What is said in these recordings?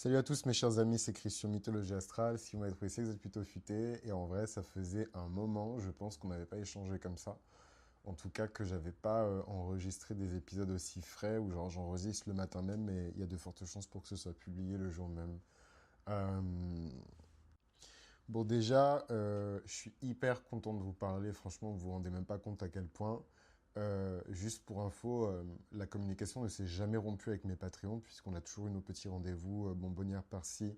Salut à tous mes chers amis, c'est Christian Mythologie Astrale. Si vous m'avez trouvé, c'est que vous êtes plutôt futé. Et en vrai, ça faisait un moment, je pense qu'on n'avait pas échangé comme ça. En tout cas, que j'avais pas enregistré des épisodes aussi frais, où genre j'enregistre le matin même, mais il y a de fortes chances pour que ce soit publié le jour même. Euh, Bon, déjà, je suis hyper content de vous parler. Franchement, vous vous rendez même pas compte à quel point. Juste pour info, la communication ne s'est jamais rompue avec mes Patreons, puisqu'on a toujours eu nos petits rendez-vous, bonbonnière par-ci,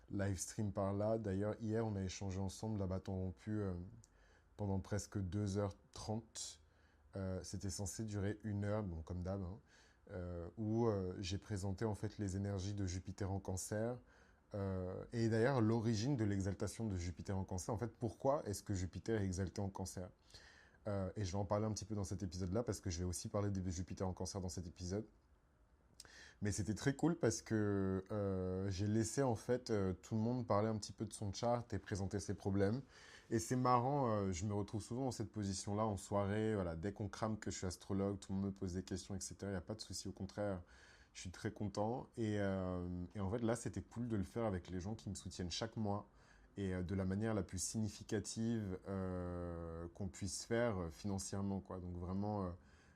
live stream par-là. D'ailleurs, hier, on a échangé ensemble à bâton rompu pendant presque 2h30. C'était censé durer 1 heure, bon, comme d'hab, hein, où j'ai présenté en fait les énergies de Jupiter en cancer. Et d'ailleurs, l'origine de l'exaltation de Jupiter en cancer, en fait, pourquoi est-ce que Jupiter est exalté en cancer? Et je vais en parler un petit peu dans cet épisode-là, parce que je vais aussi parler de Jupiter en cancer dans cet épisode. Mais c'était très cool parce que j'ai laissé en fait tout le monde parler un petit peu de son chart et présenter ses problèmes. Et c'est marrant, je me retrouve souvent dans cette position-là en soirée. Voilà, dès qu'on crame que je suis astrologue, tout le monde me pose des questions, etc. Il n'y a pas de souci, au contraire, je suis très content. Et en fait, là, c'était cool de le faire avec les gens qui me soutiennent chaque mois et de la manière la plus significative qu'on puisse faire financièrement, quoi. Donc vraiment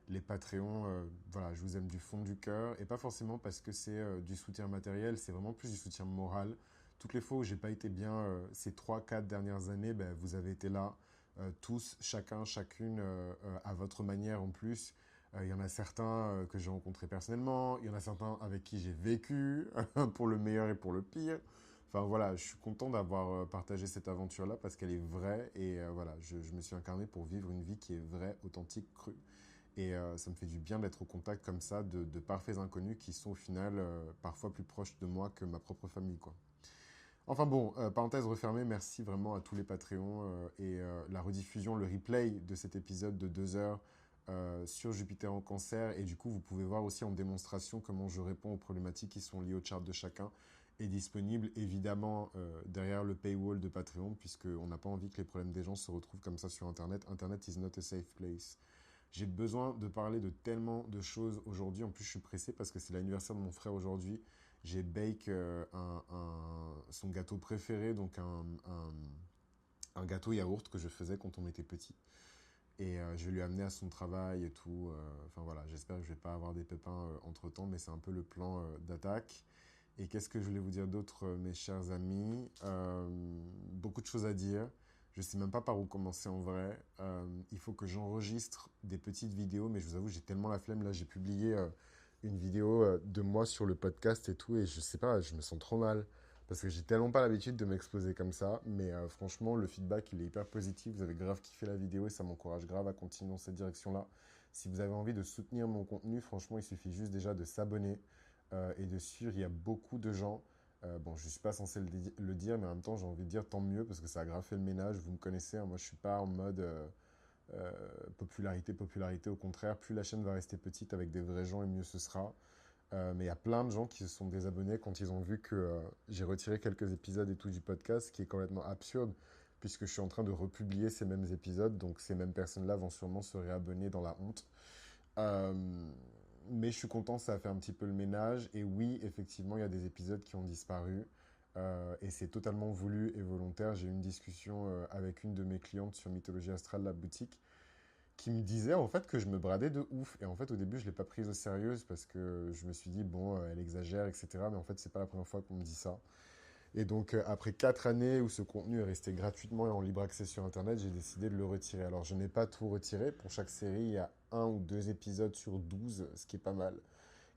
les Patreons, voilà, je vous aime du fond du cœur. Et pas forcément parce que c'est du soutien matériel, c'est vraiment plus du soutien moral. Toutes les fois où j'ai pas été bien ces 3, 4 dernières années, ben, vous avez été là, tous, chacun, chacune, à votre manière en plus. Il y en a certains que j'ai rencontrés personnellement, il y en a certains avec qui j'ai vécu, pour le meilleur et pour le pire. Enfin voilà, je suis content d'avoir partagé cette aventure-là parce qu'elle est vraie et voilà, je me suis incarné pour vivre une vie qui est vraie, authentique, crue. Et ça me fait du bien d'être au contact comme ça de parfaits inconnus qui sont au final parfois plus proches de moi que ma propre famille, quoi. Enfin bon, parenthèse refermée, merci vraiment à tous les Patreons et la rediffusion, le replay de cet épisode de 2 heures sur Jupiter en cancer. Et du coup, vous pouvez voir aussi en démonstration comment je réponds aux problématiques qui sont liées au chart de chacun est disponible évidemment derrière le paywall de Patreon, puisqu'on n'a pas envie que les problèmes des gens se retrouvent comme ça sur Internet. Internet is not a safe place. J'ai besoin de parler de tellement de choses aujourd'hui. En plus, je suis pressé parce que c'est l'anniversaire de mon frère aujourd'hui. J'ai bake son gâteau préféré, donc un gâteau yaourt que je faisais quand on était petit. Et je vais lui amener à son travail et tout. Enfin voilà, j'espère que je vais pas avoir des pépins entre-temps, mais c'est un peu le plan d'attaque. Et qu'est-ce que je voulais vous dire d'autre, mes chers amis? Beaucoup de choses à dire. Je sais même pas par où commencer en vrai. Il faut que j'enregistre des petites vidéos, mais je vous avoue, j'ai tellement la flemme. Là, j'ai publié une vidéo de moi sur le podcast et tout, et je sais pas, je me sens trop mal. Parce que j'ai tellement pas l'habitude de m'exposer comme ça. Mais franchement, le feedback, il est hyper positif. Vous avez grave kiffé la vidéo et ça m'encourage grave à continuer dans cette direction-là. Si vous avez envie de soutenir mon contenu, franchement, il suffit juste déjà de s'abonner et de suivre. Il y a beaucoup de gens. Bon, je ne suis pas censé le dire, mais en même temps, j'ai envie de dire tant mieux parce que ça a grave fait le ménage. Vous me connaissez, hein, moi, je suis pas en mode popularité, popularité. Au contraire, plus la chaîne va rester petite avec des vrais gens et mieux ce sera. Mais il y a plein de gens qui se sont désabonnés quand ils ont vu que j'ai retiré quelques épisodes et tout du podcast, ce qui est complètement absurde, puisque je suis en train de republier ces mêmes épisodes, donc ces mêmes personnes-là vont sûrement se réabonner dans la honte. Euh, mais je suis content, ça a fait un petit peu le ménage, et oui, effectivement, il y a des épisodes qui ont disparu, et c'est totalement voulu et volontaire. J'ai eu une discussion avec une de mes clientes sur Mythologie Astrale, la boutique, qui me disait en fait que je me bradais de ouf. Et en fait, au début, je l'ai pas prise au sérieux parce que je me suis dit, bon, elle exagère, etc. Mais en fait, c'est pas la première fois qu'on me dit ça. Et donc, après 4 années où ce contenu est resté gratuitement et en libre accès sur Internet, j'ai décidé de le retirer. Alors, je n'ai pas tout retiré. Pour chaque série, il y a 1 ou 2 épisodes sur 12, ce qui est pas mal,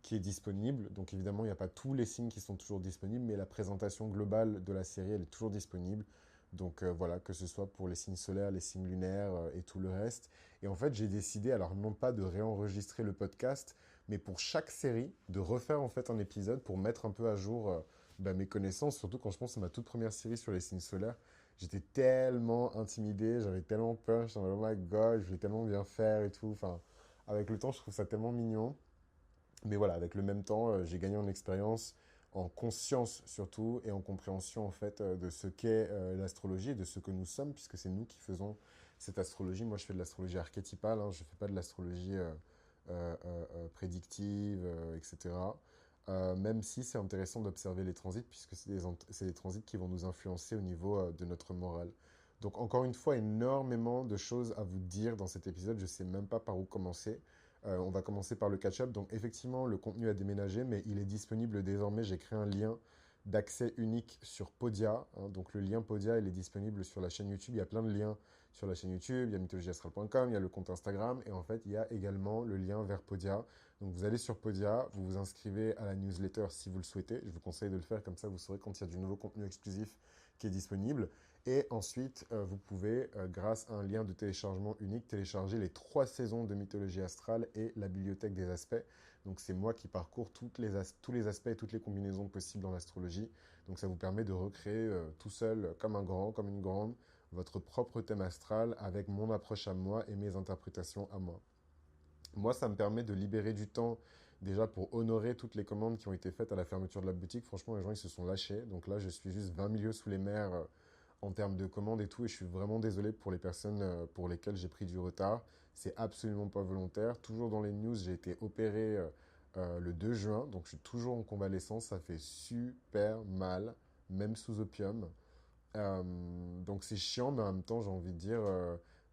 qui est disponible. Donc, évidemment, il n'y a pas tous les signes qui sont toujours disponibles, mais la présentation globale de la série, elle est toujours disponible. Donc voilà, que ce soit pour les signes solaires, les signes lunaires et tout le reste. Et en fait, j'ai décidé, alors non pas de réenregistrer le podcast, mais pour chaque série, de refaire en fait un épisode pour mettre un peu à jour mes connaissances, surtout quand je pense à ma toute première série sur les signes solaires. J'étais tellement intimidé, j'avais tellement peur, j'étais en mode, oh my god, je voulais tellement bien faire et tout. Enfin, avec le temps, je trouve ça tellement mignon. Mais voilà, avec le même temps, j'ai gagné en expérience, en conscience surtout, et en compréhension en fait de ce qu'est l'astrologie et de ce que nous sommes, puisque c'est nous qui faisons cette astrologie. Moi, je fais de l'astrologie archétypale, hein, je ne fais pas de l'astrologie prédictive, etc. même si c'est intéressant d'observer les transits, puisque c'est des transits qui vont nous influencer au niveau de notre morale. Donc encore une fois, énormément de choses à vous dire dans cet épisode, je ne sais même pas par où commencer. On va commencer par le catch-up. Donc effectivement, le contenu a déménagé, mais il est disponible désormais. J'ai créé un lien d'accès unique sur Podia, hein. Donc le lien Podia, il est disponible sur la chaîne YouTube. Il y a plein de liens sur la chaîne YouTube. Il y a mythologieastrale.com, il y a le compte Instagram, et en fait, il y a également le lien vers Podia. Donc vous allez sur Podia, vous vous inscrivez à la newsletter si vous le souhaitez. Je vous conseille de le faire, comme ça vous saurez quand il y a du nouveau contenu exclusif qui est disponible. Et ensuite, vous pouvez, grâce à un lien de téléchargement unique, télécharger les 3 saisons de Mythologie Astrale et la Bibliothèque des Aspects. Donc c'est moi qui parcours tous les aspects et toutes les combinaisons possibles dans l'astrologie. Donc ça vous permet de recréer tout seul, comme un grand, comme une grande, votre propre thème astral avec mon approche à moi et mes interprétations à moi. Moi, ça me permet de libérer du temps déjà pour honorer toutes les commandes qui ont été faites à la fermeture de la boutique. Franchement, les gens, ils se sont lâchés. Donc là, je suis juste 20 milieux sous les mers en termes de commandes et tout. Et je suis vraiment désolé pour les personnes pour lesquelles j'ai pris du retard. C'est absolument pas volontaire. Toujours dans les news, j'ai été opéré le 2 juin. Donc je suis toujours en convalescence. Ça fait super mal, même sous opium. Donc c'est chiant, mais en même temps, j'ai envie de dire,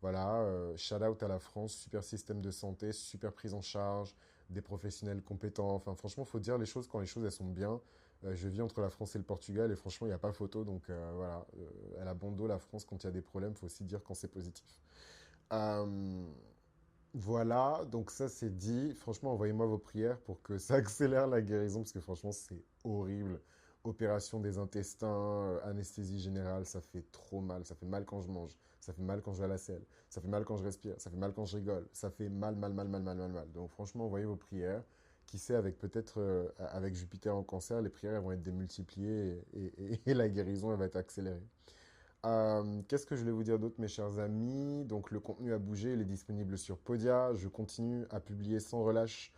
voilà, shout out à la France, super système de santé, super prise en charge, des professionnels compétents. Enfin, franchement, faut dire les choses quand les choses elles sont bien. Je vis entre la France et le Portugal et franchement, il n'y a pas photo. Donc voilà, elle a bon dos la France quand il y a des problèmes, faut aussi dire quand c'est positif. Euh, voilà, donc ça c'est dit. Franchement, envoyez-moi vos prières pour que ça accélère la guérison, parce que franchement, c'est horrible. Opération des intestins, anesthésie générale, ça fait trop mal. Ça fait mal quand je mange, ça fait mal quand je vais à la selle, ça fait mal quand je respire, ça fait mal quand je rigole, ça fait mal, mal, mal, mal, mal, mal, mal. Donc franchement, envoyez vos prières. Qui sait, avec peut-être avec Jupiter en cancer, les prières elles vont être démultipliées et la guérison elle va être accélérée. Qu'est-ce que je voulais vous dire d'autre, mes chers amis? Donc, le contenu a bougé, il est disponible sur Podia. Je continue à publier sans relâche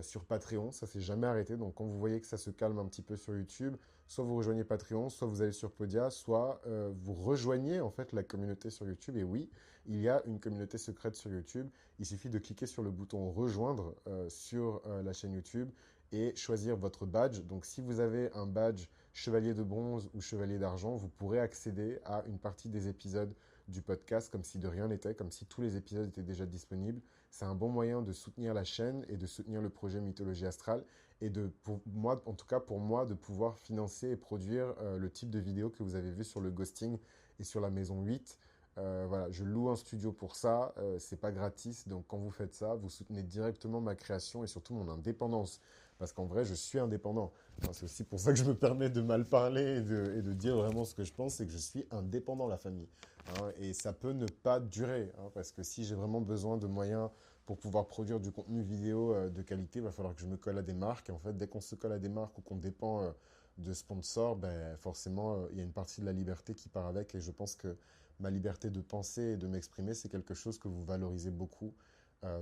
sur Patreon. Ça s'est jamais arrêté. Donc, quand vous voyez que ça se calme un petit peu sur YouTube, soit vous rejoignez Patreon, soit vous allez sur Podia, soit vous rejoignez en fait la communauté sur YouTube. Et oui, il y a une communauté secrète sur YouTube. Il suffit de cliquer sur le bouton rejoindre sur la chaîne YouTube et choisir votre badge. Donc, si vous avez un badge chevalier de bronze ou chevalier d'argent, vous pourrez accéder à une partie des épisodes du podcast comme si de rien n'était, comme si tous les épisodes étaient déjà disponibles. C'est un bon moyen de soutenir la chaîne et de soutenir le projet Mythologie Astrale et de, pour moi, en tout cas pour moi, de pouvoir financer et produire le type de vidéos que vous avez vu sur le ghosting et sur la maison 8. Voilà, je loue un studio pour ça, c'est pas gratis, donc quand vous faites ça, vous soutenez directement ma création et surtout mon indépendance. Parce qu'en vrai, je suis indépendant. Enfin, c'est aussi pour ça que je me permets de mal parler et de dire vraiment ce que je pense, c'est que je suis indépendant, la famille. Hein, et ça peut ne pas durer, hein, parce que si j'ai vraiment besoin de moyens pour pouvoir produire du contenu vidéo de qualité, il va falloir que je me colle à des marques. Et en fait, dès qu'on se colle à des marques ou qu'on dépend de sponsors, ben, forcément, il y a une partie de la liberté qui part avec. Et je pense que ma liberté de penser et de m'exprimer, c'est quelque chose que vous valorisez beaucoup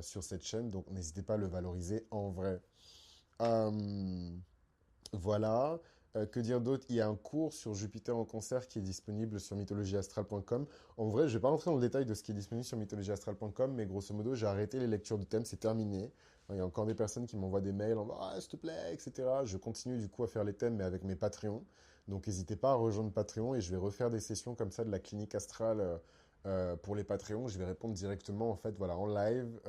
sur cette chaîne. Donc, n'hésitez pas à le valoriser en vrai. Euh, voilà. Que dire d'autre? Il y a un cours sur Jupiter en cancer qui est disponible sur mythologieastrale.com. En vrai, je ne vais pas rentrer dans le détail de ce qui est disponible sur mythologieastrale.com, mais grosso modo, j'ai arrêté les lectures de thèmes, c'est terminé. Il y a encore des personnes qui m'envoient des mails en disant ah, s'il te plaît, etc. Je continue du coup à faire les thèmes, mais avec mes Patreons. Donc n'hésitez pas à rejoindre Patreon et je vais refaire des sessions comme ça de la clinique astrale pour les Patreons. Je vais répondre directement en fait, voilà, en live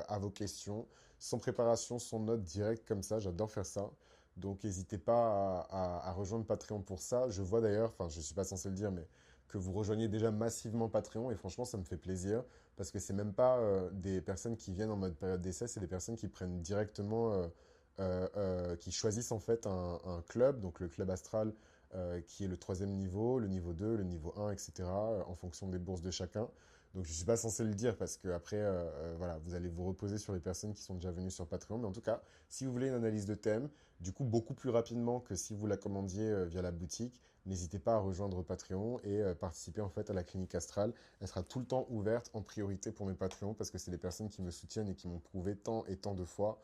à vos questions, sans préparation, sans notes directes comme ça. J'adore faire ça. Donc, n'hésitez pas à rejoindre Patreon pour ça. Je vois d'ailleurs, enfin, je ne suis pas censé le dire, mais que vous rejoignez déjà massivement Patreon. Et franchement, ça me fait plaisir parce que c'est même pas des personnes qui viennent en mode période d'essai, c'est des personnes qui prennent directement, qui choisissent en fait un club, donc le club astral, qui est le troisième niveau, le niveau 2, le niveau 1, etc., en fonction des bourses de chacun. Donc je ne suis pas censé le dire parce que après, voilà, vous allez vous reposer sur les personnes qui sont déjà venues sur Patreon. Mais en tout cas, si vous voulez une analyse de thème, du coup beaucoup plus rapidement que si vous la commandiez via la boutique, n'hésitez pas à rejoindre Patreon et participer en fait à la clinique astrale. Elle sera tout le temps ouverte en priorité pour mes Patreons parce que c'est des personnes qui me soutiennent et qui m'ont prouvé tant et tant de fois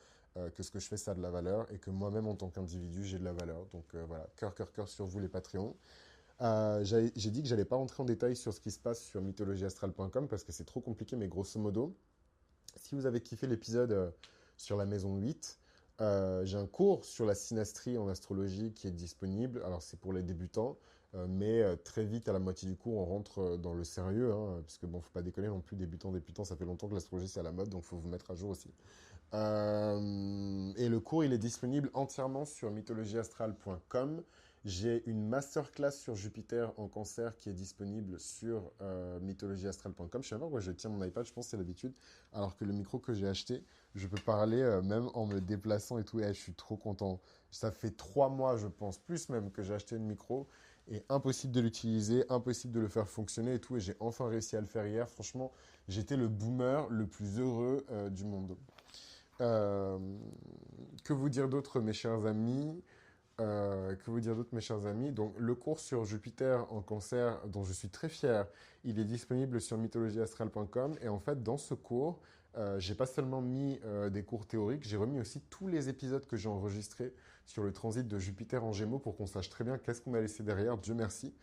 que ce que je fais ça a de la valeur et que moi-même en tant qu'individu j'ai de la valeur. Donc voilà, cœur, cœur, cœur sur vous les Patreons. J'ai dit que j'allais pas rentrer en détail sur ce qui se passe sur mythologieastrale.com parce que c'est trop compliqué, mais grosso modo, si vous avez kiffé l'épisode sur la maison 8, J'ai un cours sur la synastrie en astrologie qui est disponible. Alors, c'est pour les débutants, mais très vite, à la moitié du cours, on rentre dans le sérieux, hein, parce que bon, faut pas déconner non plus, débutant, ça fait longtemps que l'astrologie c'est à la mode, donc faut vous mettre à jour aussi. Et le cours, il est disponible entièrement sur mythologieastrale.com. J'ai une masterclass sur Jupiter en cancer qui est disponible sur mythologieastrale.com. Je sais pas pourquoi je tiens mon iPad, je pense que c'est l'habitude. Alors que le micro que j'ai acheté, je peux parler même en me déplaçant et tout. Et je suis trop content. Ça fait 3 mois, je pense, plus même, que j'ai acheté le micro. Et impossible de l'utiliser, impossible de le faire fonctionner et tout. Et j'ai enfin réussi à le faire hier. Franchement, j'étais le boomer le plus heureux du monde. Euh, que vous dire d'autre, mes chers amis? Que vous dire d'autre, mes chers amis? Donc, le cours sur Jupiter en cancer, dont je suis très fier, il est disponible sur mythologieastrale.com. Et en fait, dans ce cours, j'ai pas seulement mis des cours théoriques, j'ai remis aussi tous les épisodes que j'ai enregistrés sur le transit de Jupiter en Gémeaux pour qu'on sache très bien qu'est-ce qu'on a laissé derrière, Dieu merci.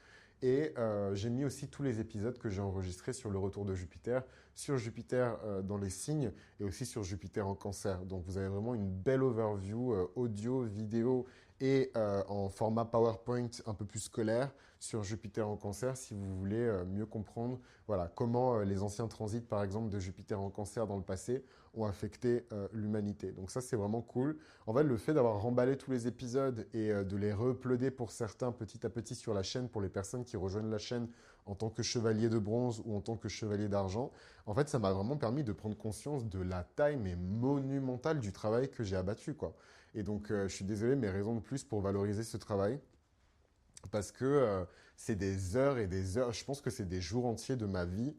Et j'ai mis aussi tous les épisodes que j'ai enregistrés sur le retour de Jupiter, sur Jupiter dans les signes et aussi sur Jupiter en cancer. Donc vous avez vraiment une belle overview audio, vidéo et en format PowerPoint un peu plus scolaire sur Jupiter en cancer si vous voulez mieux comprendre voilà, comment les anciens transits par exemple de Jupiter en cancer dans le passé ont affecté l'humanité. Donc ça c'est vraiment cool. En fait le fait d'avoir remballé tous les épisodes et de les re-uploader pour certains petit à petit sur la chaîne pour les personnes qui rejoignent la chaîne en tant que chevalier de bronze ou en tant que chevalier d'argent, en fait ça m'a vraiment permis de prendre conscience de la taille mais monumentale du travail que j'ai abattu quoi. Et donc, je suis désolé, mais raison de plus pour valoriser ce travail, parce que c'est des heures et des heures, je pense que c'est des jours entiers de ma vie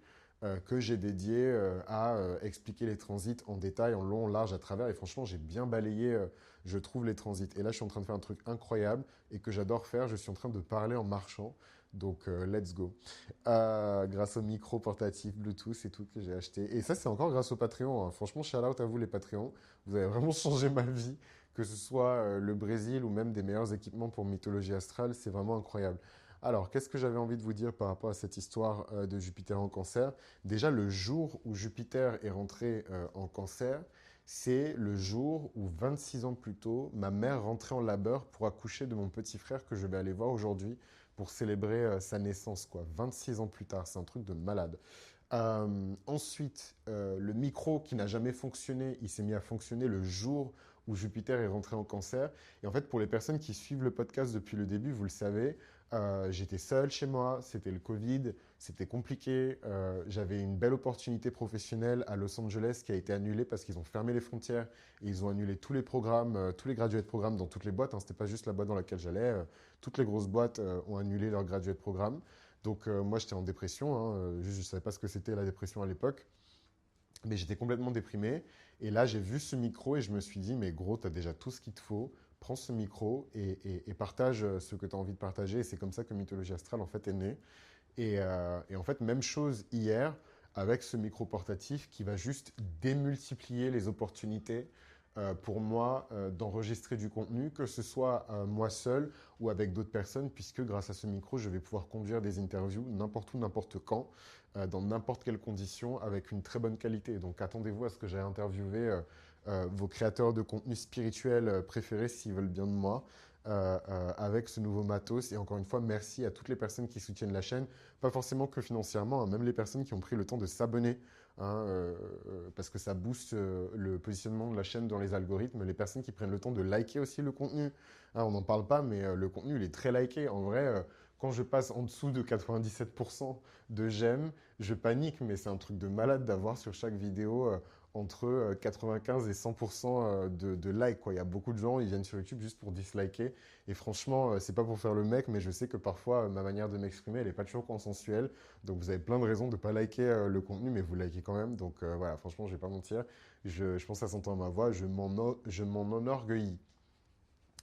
que j'ai dédiés à expliquer les transits en détail, en long, en large, à travers. Et franchement, j'ai bien balayé, je trouve, les transits. Et là, je suis en train de faire un truc incroyable et que j'adore faire. Je suis en train de parler en marchant. Donc, let's go. Grâce au micro portatif Bluetooth et tout que j'ai acheté. Et ça, c'est encore grâce au Patreon, hein. Franchement, shout out à vous les Patreons. Vous avez vraiment changé ma vie. Que ce soit le Brésil ou même des meilleurs équipements pour mythologie astrale, c'est vraiment incroyable. Alors, qu'est-ce que j'avais envie de vous dire par rapport à cette histoire de Jupiter en cancer? Déjà, le jour où Jupiter est rentré en cancer, c'est le jour où, 26 ans plus tôt, ma mère rentrait en labeur pour accoucher de mon petit frère que je vais aller voir aujourd'hui pour célébrer sa naissance, quoi. 26 ans plus tard, c'est un truc de malade. Ensuite, le micro qui n'a jamais fonctionné, il s'est mis à fonctionner le jour où Jupiter est rentré en cancer. Et en fait, pour les personnes qui suivent le podcast depuis le début, vous le savez, j'étais seul chez moi, c'était le Covid, c'était compliqué. J'avais une belle opportunité professionnelle à Los Angeles qui a été annulée parce qu'ils ont fermé les frontières et ils ont annulé tous les programmes, tous les graduate programmes dans toutes les boîtes, hein. C'était pas juste la boîte dans laquelle j'allais. Toutes les grosses boîtes ont annulé leur graduate programme. Donc moi, j'étais en dépression, hein, juste, je ne savais pas ce que c'était la dépression à l'époque. Mais j'étais complètement déprimé. Et là, j'ai vu ce micro et je me suis dit, mais gros, tu as déjà tout ce qu'il te faut. Prends ce micro et partage ce que tu as envie de partager. Et c'est comme ça que Mythologie Astrale, en fait, est née. Et en fait, même chose hier avec ce micro portatif qui va juste démultiplier les opportunités pour moi d'enregistrer du contenu, que ce soit moi seul ou avec d'autres personnes, puisque grâce à ce micro, je vais pouvoir conduire des interviews n'importe où, n'importe quand, dans n'importe quelles conditions, avec une très bonne qualité. Donc attendez-vous à ce que j'aille interviewer vos créateurs de contenu spirituel préférés s'ils veulent bien de moi. Avec ce nouveau matos. Et encore une fois, merci à toutes les personnes qui soutiennent la chaîne, pas forcément que financièrement, hein, même les personnes qui ont pris le temps de s'abonner, hein, parce que ça booste le positionnement de la chaîne dans les algorithmes, les personnes qui prennent le temps de liker aussi le contenu. Hein, on n'en parle pas, mais le contenu, il est très liké. En vrai, quand je passe en dessous de 97% de j'aime, je panique, mais c'est un truc de malade d'avoir sur chaque vidéo entre 95 et 100% de likes, quoi. Il y a beaucoup de gens, ils viennent sur YouTube juste pour disliker. Et franchement, c'est pas pour faire le mec, mais je sais que parfois, ma manière de m'exprimer, elle n'est pas toujours consensuelle. Donc vous avez plein de raisons de ne pas liker le contenu, mais vous likez quand même. Donc voilà, franchement, je vais pas mentir. Je pense que ça s'entend à ma voix, je m'en enorgueillis.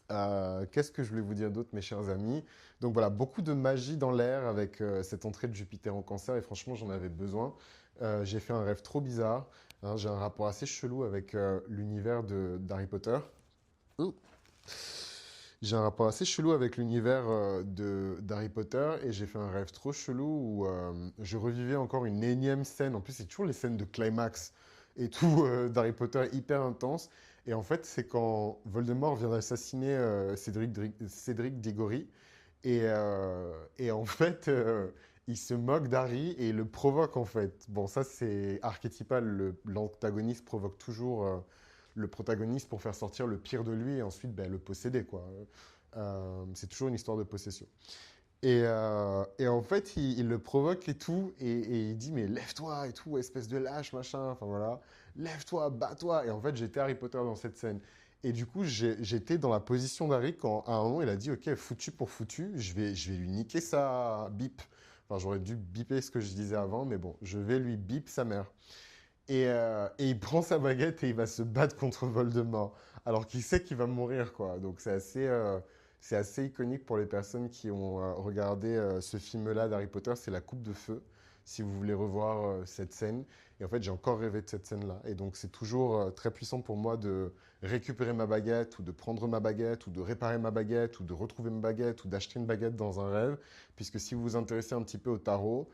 Qu'est-ce que je voulais vous dire d'autre, mes chers amis? Donc voilà, beaucoup de magie dans l'air avec cette entrée de Jupiter en cancer, et franchement, j'en avais besoin. J'ai fait un rêve trop bizarre, hein. J'ai un rapport assez chelou avec l'univers d'Harry Potter. Ouh. J'ai un rapport assez chelou avec l'univers d'Harry Potter, et j'ai fait un rêve trop chelou où je revivais encore une énième scène. En plus, c'est toujours les scènes de climax et tout d'Harry Potter hyper intense. Et en fait, c'est quand Voldemort vient d'assassiner Cédric Diggory. Et en fait, il se moque d'Harry et il le provoque en fait. Bon, ça c'est archétypal. L'antagoniste provoque toujours le protagoniste pour faire sortir le pire de lui et ensuite ben, le posséder, quoi. C'est toujours une histoire de possession. Et en fait, il le provoque et tout, et il dit, mais lève-toi et tout, espèce de lâche, machin, enfin voilà, lève-toi, bats-toi. Et en fait, j'étais Harry Potter dans cette scène. Et du coup, j'étais dans la position d'Harry quand, à un moment, il a dit, ok, foutu pour foutu, je vais lui niquer sa bip. Enfin, j'aurais dû biper ce que je disais avant, mais bon, je vais lui bip sa mère. Et il prend sa baguette et il va se battre contre Voldemort, alors qu'il sait qu'il va mourir, quoi. Donc c'est assez iconique pour les personnes qui ont regardé ce film-là d'Harry Potter, c'est La Coupe de Feu, si vous voulez revoir cette scène. Et en fait, j'ai encore rêvé de cette scène-là. Et donc c'est toujours très puissant pour moi de récupérer ma baguette, ou de prendre ma baguette, ou de réparer ma baguette, ou de retrouver ma baguette, ou d'acheter une baguette dans un rêve, puisque si vous vous intéressez un petit peu au tarot,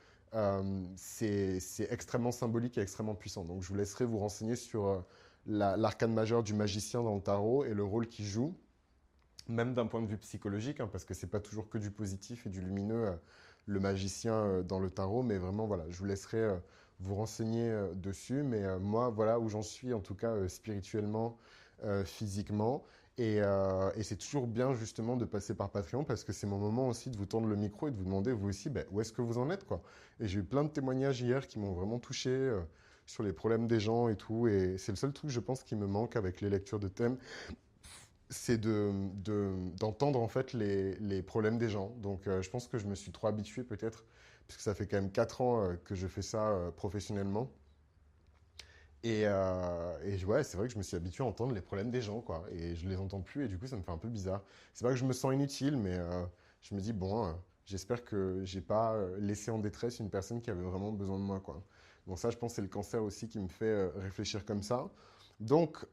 c'est extrêmement symbolique et extrêmement puissant. Donc je vous laisserai vous renseigner sur l'arcane majeur du magicien dans le tarot et le rôle qu'il joue, même d'un point de vue psychologique, hein, parce que c'est pas toujours que du positif et du lumineux, le magicien dans le tarot, mais vraiment voilà, je vous laisserai vous renseigner dessus. Mais moi, voilà où j'en suis, en tout cas spirituellement, physiquement. Et c'est toujours bien justement de passer par Patreon parce que c'est mon moment aussi de vous tendre le micro et de vous demander vous aussi ben, où est-ce que vous en êtes, quoi. Et j'ai eu plein de témoignages hier qui m'ont vraiment touché sur les problèmes des gens et tout. Et c'est le seul truc, je pense, qui me manque avec les lectures de thèmes, c'est d'entendre en fait les problèmes des gens. Donc je pense que je me suis trop habitué peut-être, puisque ça fait quand même 4 ans que je fais ça professionnellement. Et ouais, c'est vrai que je me suis habitué à entendre les problèmes des gens, quoi. Et je les entends plus, et du coup, ça me fait un peu bizarre. C'est pas que je me sens inutile, mais je me dis, bon, j'espère que j'ai pas laissé en détresse une personne qui avait vraiment besoin de moi, quoi. Bon, ça, je pense, c'est le cancer aussi qui me fait réfléchir comme ça. Donc,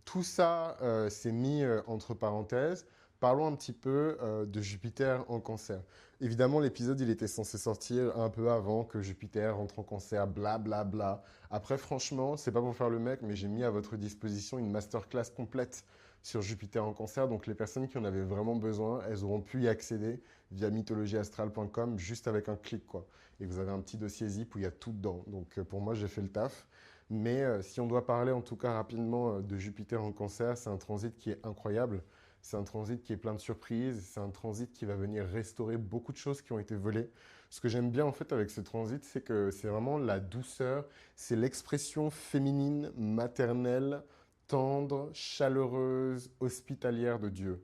tout ça s'est mis entre parenthèses. Parlons un petit peu de Jupiter en cancer. Évidemment, l'épisode, il était censé sortir un peu avant que Jupiter rentre en cancer, bla bla bla. Après, franchement, c'est pas pour faire le mec, mais j'ai mis à votre disposition une masterclass complète sur Jupiter en cancer. Donc, les personnes qui en avaient vraiment besoin, elles auront pu y accéder via mythologieastrale.com juste avec un clic, quoi. Et vous avez un petit dossier zip où il y a tout dedans. Donc, pour moi, j'ai fait le taf. Mais si on doit parler en tout cas rapidement de Jupiter en cancer, c'est un transit qui est incroyable. C'est un transit qui est plein de surprises. C'est un transit qui va venir restaurer beaucoup de choses qui ont été volées. Ce que j'aime bien en fait avec ce transit, c'est que c'est vraiment la douceur, c'est l'expression féminine, maternelle, tendre, chaleureuse, hospitalière de Dieu.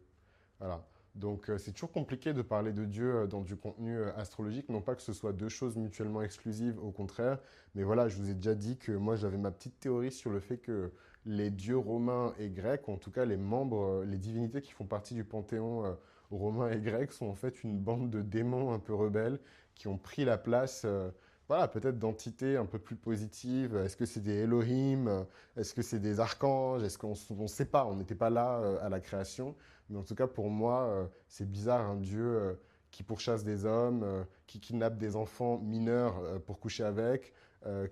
Voilà. Donc c'est toujours compliqué de parler de Dieu dans du contenu astrologique, non pas que ce soit deux choses mutuellement exclusives, au contraire, mais voilà, je vous ai déjà dit que moi j'avais ma petite théorie sur le fait que les dieux romains et grecs, ou en tout cas les membres, les divinités qui font partie du panthéon romain et grec, sont en fait une bande de démons un peu rebelles qui ont pris la place, voilà, peut-être d'entités un peu plus positives. Est-ce que c'est des Elohim? Est-ce que c'est des archanges? Est-ce qu'on ne sait pas, on n'était pas là à la création. Mais en tout cas, pour moi, c'est bizarre un dieu qui pourchasse des hommes, qui kidnappe des enfants mineurs pour coucher avec,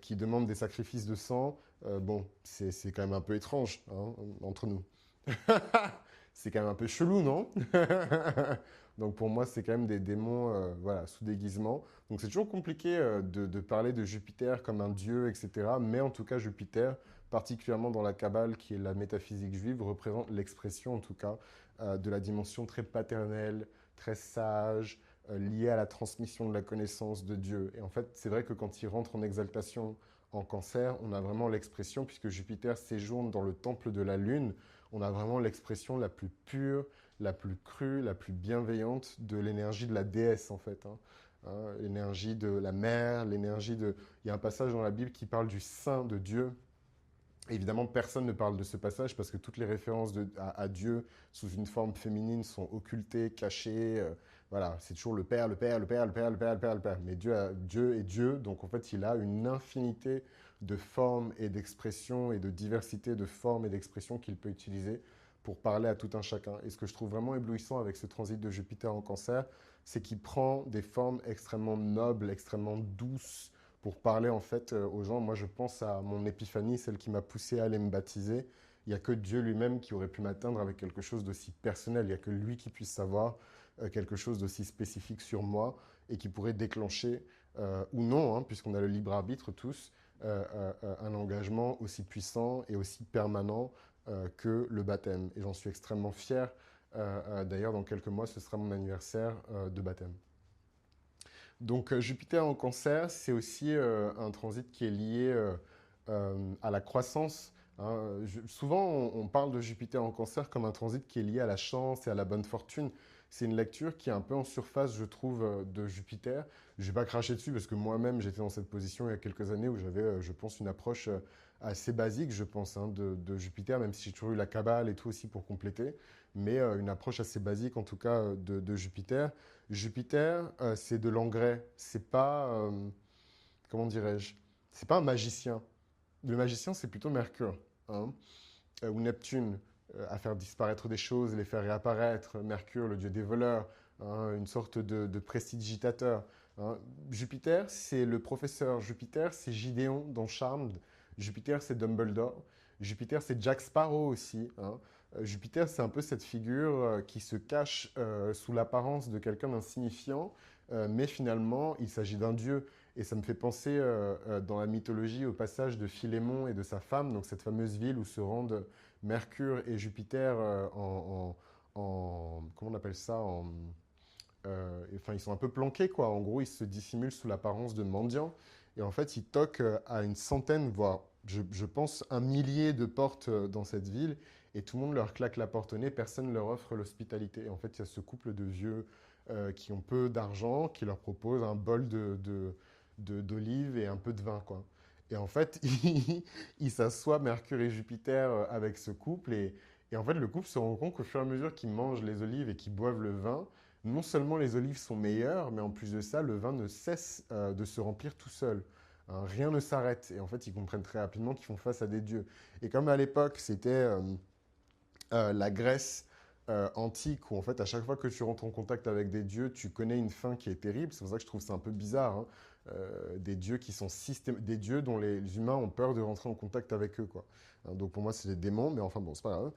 qui demande des sacrifices de sang. Bon, c'est quand même un peu étrange, hein, entre nous. C'est quand même un peu chelou, non? Donc pour moi, c'est quand même des démons voilà, sous déguisement. Donc c'est toujours compliqué de parler de Jupiter comme un dieu, etc. Mais en tout cas, Jupiter, particulièrement dans la Kabbale, qui est la métaphysique juive, représente l'expression, en tout cas, de la dimension très paternelle, très sage, liée à la transmission de la connaissance de Dieu. Et en fait, c'est vrai que quand il rentre en exaltation en cancer, on a vraiment l'expression, puisque Jupiter séjourne dans le temple de la Lune, on a vraiment l'expression la plus pure, la plus crue, la plus bienveillante de l'énergie de la déesse, en fait. Hein. Hein, l'énergie de la mère, l'énergie de... Il y a un passage dans la Bible qui parle du sein de Dieu. Évidemment, personne ne parle de ce passage parce que toutes les références à Dieu sous une forme féminine sont occultées, cachées. Voilà, c'est toujours le Père, le Père, le Père, le Père, le Père, le Père, le Père. Mais Dieu est Dieu, donc en fait, il a une infinité de formes et d'expressions et de diversité de formes et d'expressions qu'il peut utiliser pour parler à tout un chacun. Et ce que je trouve vraiment éblouissant avec ce transit de Jupiter en cancer, c'est qu'il prend des formes extrêmement nobles, extrêmement douces, pour parler en fait aux gens. Moi, je pense à mon épiphanie, celle qui m'a poussé à aller me baptiser. Il n'y a que Dieu lui-même qui aurait pu m'atteindre avec quelque chose d'aussi personnel. Il n'y a que lui qui puisse savoir quelque chose d'aussi spécifique sur moi et qui pourrait déclencher, ou non, hein, puisqu'on a le libre arbitre tous, un engagement aussi puissant et aussi permanent que le baptême. Et j'en suis extrêmement fier. D'ailleurs, dans quelques mois, ce sera mon anniversaire de baptême. Donc Jupiter en cancer, c'est aussi un transit qui est lié à la croissance. Hein. Souvent, on parle de Jupiter en cancer comme un transit qui est lié à la chance et à la bonne fortune. C'est une lecture qui est un peu en surface, je trouve, de Jupiter. Je ne vais pas cracher dessus parce que moi-même, j'étais dans cette position il y a quelques années où j'avais, je pense, une approche assez basique, je pense, hein, de Jupiter, même si j'ai toujours eu la Kabbale et tout aussi pour compléter, mais une approche assez basique, en tout cas, de Jupiter. Jupiter, c'est de l'engrais. C'est pas, comment dirais-je, c'est pas un magicien. Le magicien, c'est plutôt Mercure, hein, ou Neptune, à faire disparaître des choses, les faire réapparaître. Mercure, le dieu des voleurs, hein, une sorte de prestidigitateur. Hein. Jupiter, c'est le professeur. Jupiter, c'est Gideon dans Charmed. Jupiter, c'est Dumbledore. Jupiter, c'est Jack Sparrow aussi. Hein. Jupiter, c'est un peu cette figure qui se cache sous l'apparence de quelqu'un d'insignifiant, mais finalement, il s'agit d'un dieu. Et ça me fait penser dans la mythologie au passage de Philémon et de sa femme, donc cette fameuse ville où se rendent Mercure et Jupiter comment on appelle ça enfin, ils sont un peu planqués, quoi. En gros, ils se dissimulent sous l'apparence de mendiants. Et en fait, ils toquent à une centaine, voire, je pense, un millier de portes dans cette ville. Et tout le monde leur claque la porte au nez, personne ne leur offre l'hospitalité. Et en fait, il y a ce couple de vieux qui ont peu d'argent, qui leur proposent un bol d'olives et un peu de vin, quoi. Et en fait, ils s'assoient, Mercure et Jupiter, avec ce couple. Et en fait, le couple se rend compte qu'au fur et à mesure qu'ils mangent les olives et qu'ils boivent le vin, non seulement les olives sont meilleures, mais en plus de ça, le vin ne cesse de se remplir tout seul. Hein, rien ne s'arrête. Et en fait, ils comprennent très rapidement qu'ils font face à des dieux. Et comme à l'époque, c'était la Grèce antique, où en fait, à chaque fois que tu rentres en contact avec des dieux, tu connais une fin qui est terrible. C'est pour ça que je trouve ça un peu bizarre. Hein. Des dieux qui sont des dieux dont les humains ont peur de rentrer en contact avec eux, quoi. Hein, donc pour moi, c'est des démons, mais enfin bon, c'est pas grave.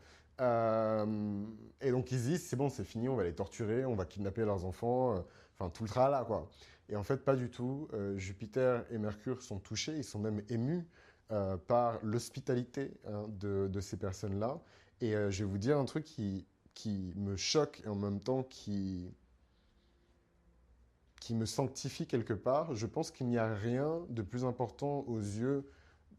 Et donc ils se disent, c'est bon, c'est fini, on va les torturer, on va kidnapper leurs enfants, enfin tout le tralala, quoi. Et en fait, pas du tout. Jupiter et Mercure sont touchés, ils sont même émus par l'hospitalité, hein, de ces personnes-là. Et je vais vous dire un truc qui me choque et en même temps qui me sanctifie quelque part. Je pense qu'il n'y a rien de plus important aux yeux